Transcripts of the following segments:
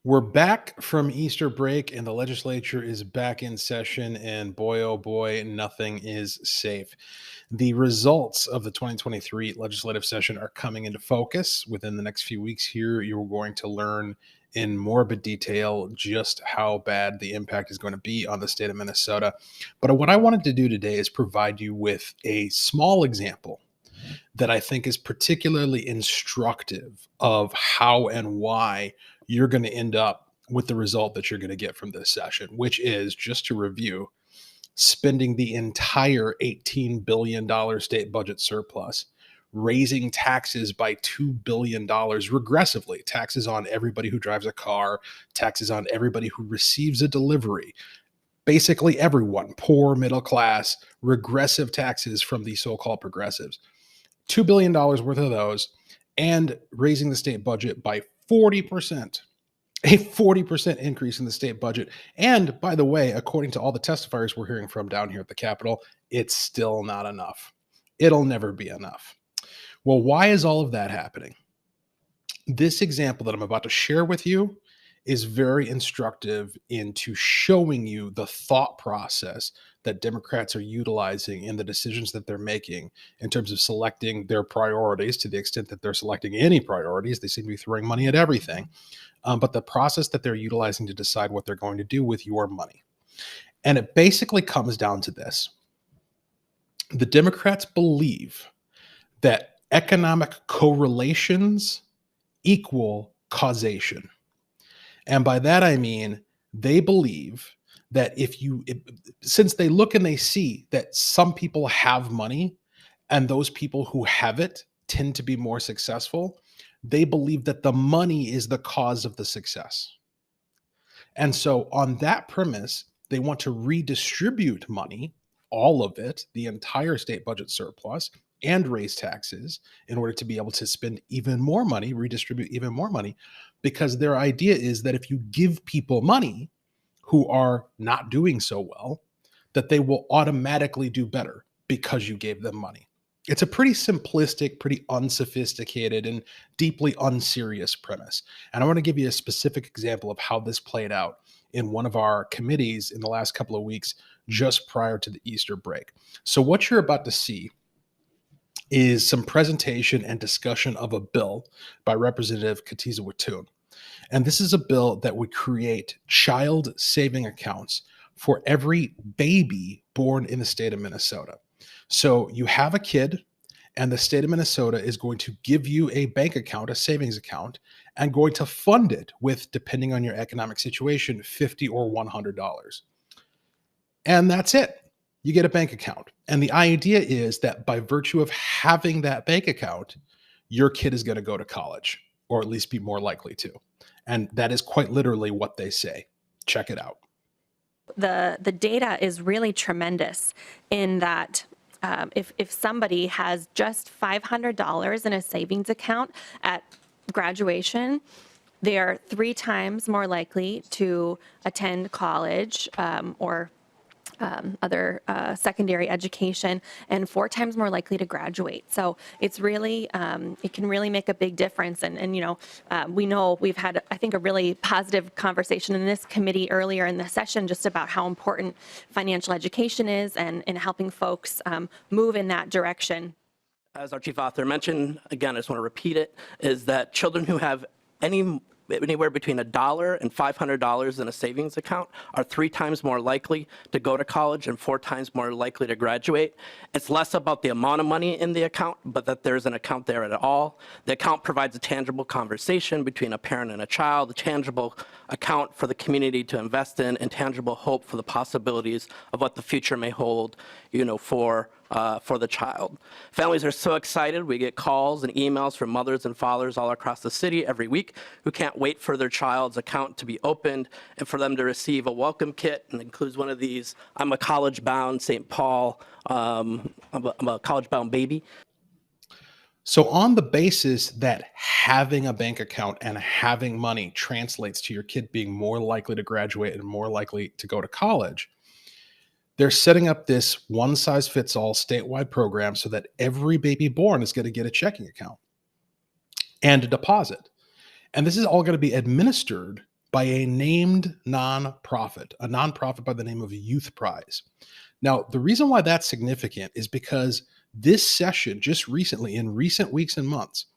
We're back from Easter break and the legislature is back in session, and boy, oh boy, nothing is safe. The results of the 2023 legislative session are coming into focus within the next few weeks here. You're going to learn in morbid detail just how bad the impact is going to be on the state of Minnesota. But what I wanted to do today is provide you with a small example that I think is particularly instructive of how and why you're going to end up with the result that you're going to get from this session, which is, just to review, spending the entire $18 billion state budget surplus, raising taxes by $2 billion regressively, taxes on everybody who drives a car, taxes on everybody who receives a delivery, basically everyone, poor, middle class, regressive taxes from the so-called progressives. $2 billion worth of those, and raising the state budget by 40%, a 40% increase in the state budget. And by the way, according to all the testifiers we're hearing from down here at the Capitol, it's still not enough. It'll never be enough. Well, why is all of that happening? This example that I'm about to share with you is very instructive into showing you the thought process that Democrats are utilizing in the decisions that they're making in terms of selecting their priorities, to the extent that they're selecting any priorities. They seem to be throwing money at everything, but the process that they're utilizing to decide what they're going to do with your money. And it basically comes down to this. The Democrats believe that economic correlations equal causation. And by that, I mean, they believe that since they look and they see that some people have money and those people who have it tend to be more successful, they believe that the money is the cause of the success. And so on that premise, they want to redistribute money, all of it, the entire state budget surplus, and raise taxes in order to be able to spend even more money, redistribute even more money, because their idea is that if you give people money who are not doing so well, that they will automatically do better because you gave them money. It's a pretty simplistic, pretty unsophisticated, and deeply unserious premise. And I want to give you a specific example of how this played out in one of our committees in the last couple of weeks, just prior to the Easter break. So what you're about to see is some presentation and discussion of a bill by Representative Katiza Wattoon. And this is a bill that would create child saving accounts for every baby born in the state of Minnesota. So you have a kid, and the state of Minnesota is going to give you a bank account, a savings account, and going to fund it with, depending on your economic situation, $50 or $100. And that's it. You get a bank account. And the idea is that by virtue of having that bank account, your kid is going to go to college, or at least be more likely to. And that is quite literally what they say. Check it out. The data is really tremendous in that if somebody has just $500 in a savings account at graduation, they are 3 times more likely to attend college or other secondary education, and 4 times more likely to graduate. So it's really, it can really make a big difference. And we know we've had, I think, a really positive conversation in this committee earlier in the session just about how important financial education is and in helping folks move in that direction. As our chief author mentioned, again, I just want to repeat it, is that children who have anywhere between $1 and $500 in a savings account are 3 times more likely to go to college and 4 times more likely to graduate. It's less about the amount of money in the account, but that there's an account there at all. The account provides a tangible conversation between a parent and a child, a tangible account for the community to invest in, and tangible hope for the possibilities of what the future may hold, for the child. Families are so excited. We get calls and emails from mothers and fathers all across the city every week who can't wait for their child's account to be opened and for them to receive a welcome kit, and includes one of these. I'm a college-bound St. Paul, I'm a college-bound baby. So on the basis that having a bank account and having money translates to your kid being more likely to graduate and more likely to go to college, they're setting up this one-size-fits-all statewide program so that every baby born is going to get a checking account and a deposit. And this is all going to be administered by a named nonprofit, a nonprofit by the name of Youth Prize. Now, the reason why that's significant is because this session, just recently, in recent weeks and months,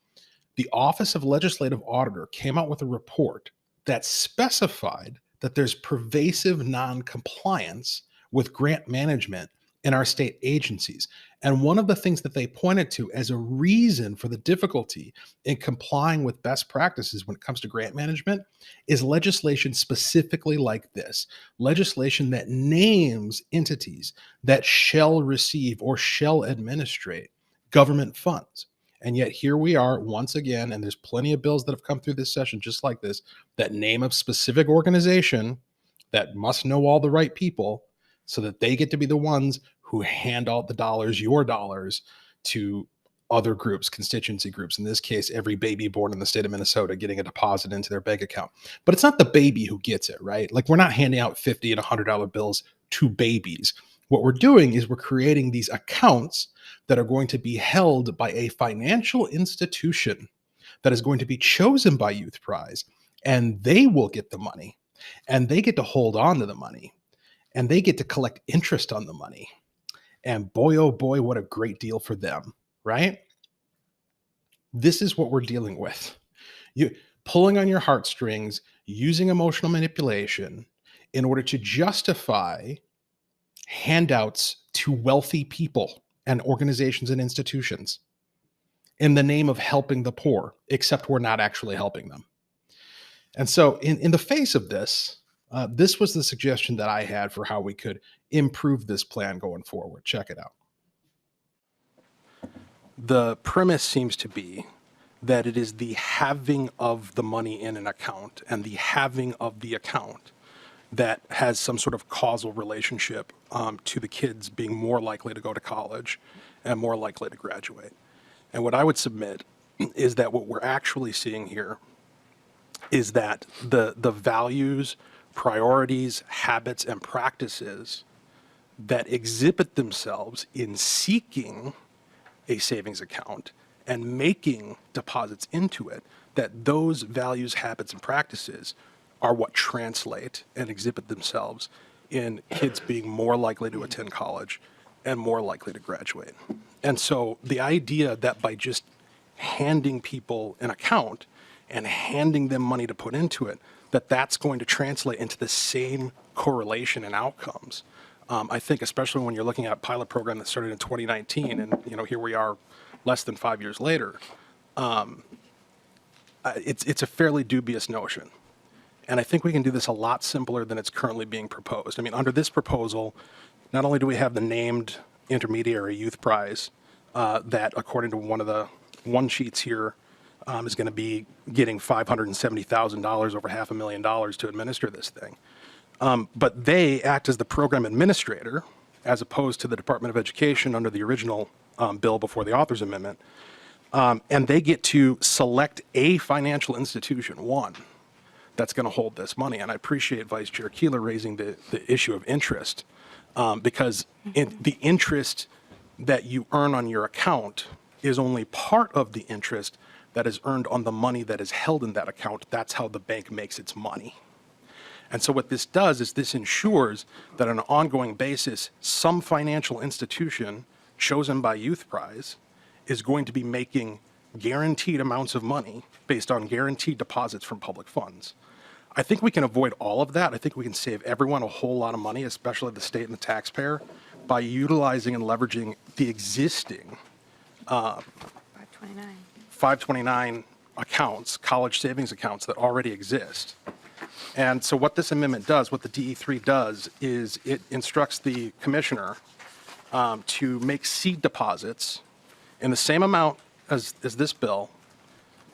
the Office of Legislative Auditor came out with a report that specified that there's pervasive non-compliance with grant management in our state agencies. And one of the things that they pointed to as a reason for the difficulty in complying with best practices when it comes to grant management is legislation specifically like this, legislation that names entities that shall receive or shall administrate government funds. And yet here we are once again, and there's plenty of bills that have come through this session just like this, that name a specific organization that must know all the right people so that they get to be the ones who hand out the dollars, your dollars, to other groups, constituency groups. In this case, every baby born in the state of Minnesota getting a deposit into their bank account. But it's not the baby who gets it, right? Like, we're not handing out $50 and $100 bills to babies. What we're doing is we're creating these accounts that are going to be held by a financial institution that is going to be chosen by Youth Prize, and they will get the money, and they get to hold on to the money, and they get to collect interest on the money. And boy, oh boy, what a great deal for them, right? This is what we're dealing with. You pulling on your heartstrings, using emotional manipulation in order to justify handouts to wealthy people and organizations and institutions in the name of helping the poor, except we're not actually helping them. And so in the face of this, this was the suggestion that I had for how we could improve this plan going forward. Check it out. The premise seems to be that it is the having of the money in an account and the having of the account that has some sort of causal relationship to the kids being more likely to go to college and more likely to graduate. And what I would submit is that what we're actually seeing here is that the values, priorities, habits, and practices that exhibit themselves in seeking a savings account and making deposits into it, that those values, habits, and practices are what translate and exhibit themselves in kids being more likely to attend college and more likely to graduate. And so the idea that by just handing people an account and handing them money to put into it, that's going to translate into the same correlation and outcomes. I think especially when you're looking at a pilot program that started in 2019 and here we are less than 5 years later, it's a fairly dubious notion. And I think we can do this a lot simpler than it's currently being proposed. I mean, under this proposal, not only do we have the named intermediary Youth Prize that, according to one of the one sheets here, is going to be getting $570,000, over $500,000 to administer this thing. But they act as the program administrator, as opposed to the Department of Education under the original bill before the author's amendment. And they get to select a financial institution, one, that's going to hold this money. And I appreciate Vice Chair Keeler raising the issue of interest, because the interest that you earn on your account is only part of the interest that is earned on the money that is held in that account. That's how the bank makes its money. And so what this does is this ensures that on an ongoing basis, some financial institution chosen by Youth Prize is going to be making guaranteed amounts of money based on guaranteed deposits from public funds. I think we can avoid all of that. I think we can save everyone a whole lot of money, especially the state and the taxpayer, by utilizing and leveraging the existing 529 accounts, college savings accounts that already exist. And so what this amendment does, what the DE3 does, is it instructs the commissioner to make seed deposits in the same amount as this bill,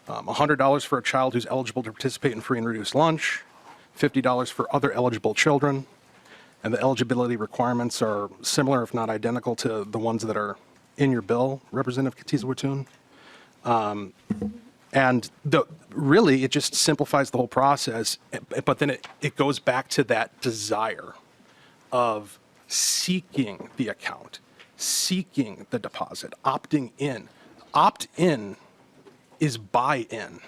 $100 for a child who's eligible to participate in free and reduced lunch, $50 for other eligible children, and the eligibility requirements are similar, if not identical, to the ones that are in your bill, Representative Katiza-Watun. And really, it just simplifies the whole process, but then it goes back to that desire of seeking the account, seeking the deposit, opting in. Opt-in is buy-in,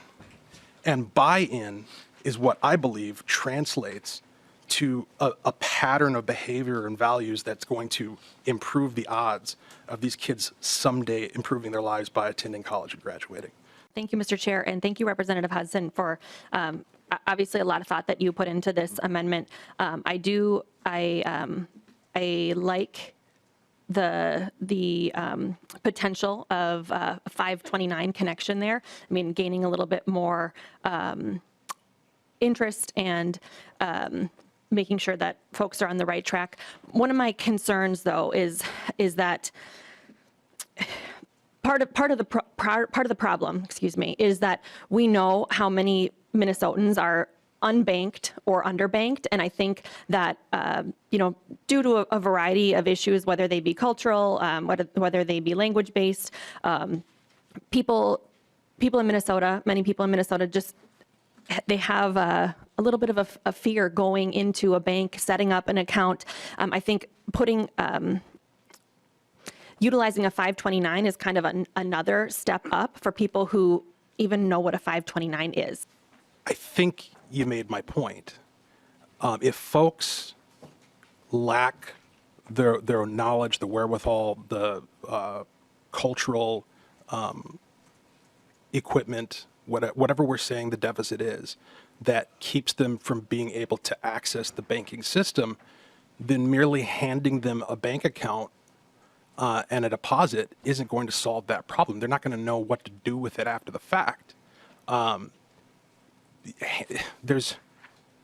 and buy-in is what I believe translates to a pattern of behavior and values that's going to improve the odds of these kids someday improving their lives by attending college and graduating. Thank you, Mr. Chair, and thank you, Representative Hudson, for obviously a lot of thought that you put into this amendment. I like the potential of a 529 connection there. I mean, gaining a little bit more interest and making sure that folks are on the right track. One of my concerns, though, is that part of the problem, is that we know how many Minnesotans are unbanked or underbanked, and I think that due to a variety of issues, whether they be cultural, whether they be language based, people in Minnesota, many people in Minnesota, just they have a little bit of a fear going into a bank, setting up an account. I think utilizing a 529 is kind of another step up for people who even know what a 529 is. I think you made my point. If folks lack their knowledge, the wherewithal, the cultural equipment, whatever we're saying the deficit is, that keeps them from being able to access the banking system, then merely handing them a bank account and a deposit isn't going to solve that problem. They're not going to know what to do with it after the fact. There's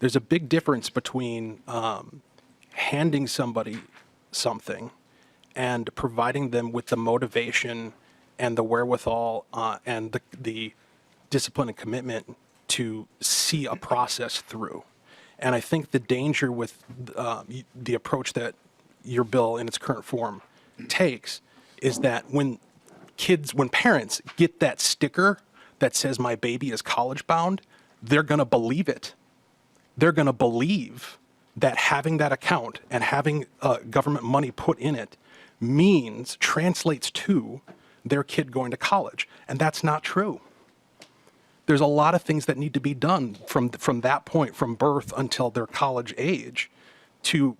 a big difference between handing somebody something and providing them with the motivation and the wherewithal and the discipline and commitment to see a process through. And I think the danger with the approach that your bill in its current form takes is that when parents get that sticker that says my baby is college bound, they're going to believe it. They're going to believe that having that account and having government money put in it translates to their kid going to college. And that's not true. There's a lot of things that need to be done from that point, from birth until their college age, to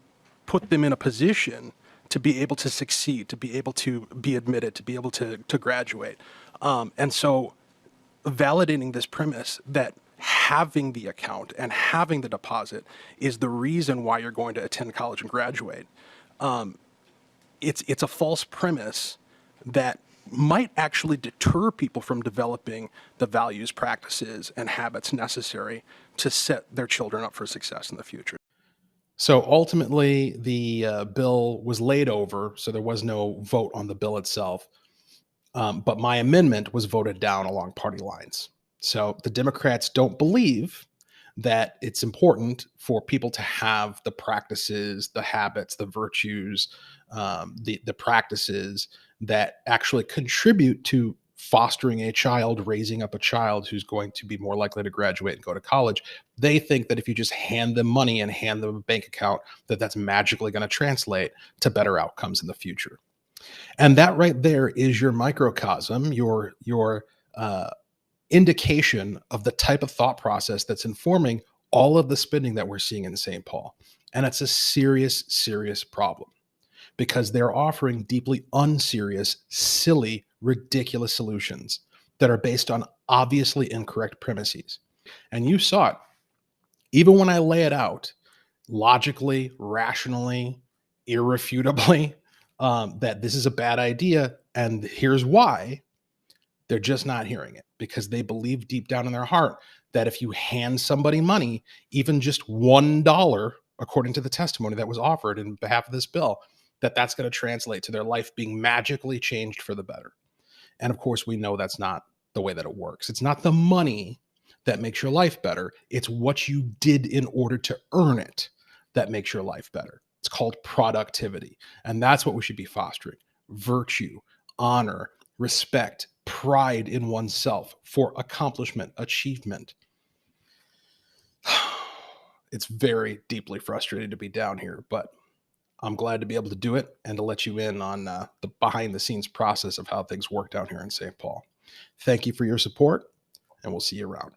put them in a position to be able to succeed, to be able to be admitted, to be able to graduate. And so validating this premise that having the account and having the deposit is the reason why you're going to attend college and graduate, it's a false premise that might actually deter people from developing the values, practices, and habits necessary to set their children up for success in the future. So ultimately, the bill was laid over, so there was no vote on the bill itself. But my amendment was voted down along party lines. So the Democrats don't believe that it's important for people to have the practices, the habits, the virtues, the practices that actually contribute to fostering a child, raising up a child who's going to be more likely to graduate and go to college. They think that if you just hand them money and hand them a bank account, that's magically going to translate to better outcomes in the future. And that right there is your microcosm, your indication of the type of thought process that's informing all of the spending that we're seeing in St. Paul. And it's a serious, serious problem because they're offering deeply unserious, silly, ridiculous solutions that are based on obviously incorrect premises. And you saw it. Even when I lay it out logically, rationally, irrefutably, that this is a bad idea and here's why, they're just not hearing it because they believe deep down in their heart that if you hand somebody money, even just $1, according to the testimony that was offered in behalf of this bill, that's going to translate to their life being magically changed for the better. And of course, we know that's not the way that it works. It's not the money that makes your life better. It's what you did in order to earn it that makes your life better. It's called productivity. And that's what we should be fostering. Virtue, honor, respect, pride in oneself for accomplishment, achievement. It's very deeply frustrating to be down here, but I'm glad to be able to do it and to let you in on the behind the scenes process of how things work down here in St. Paul. Thank you for your support, and we'll see you around.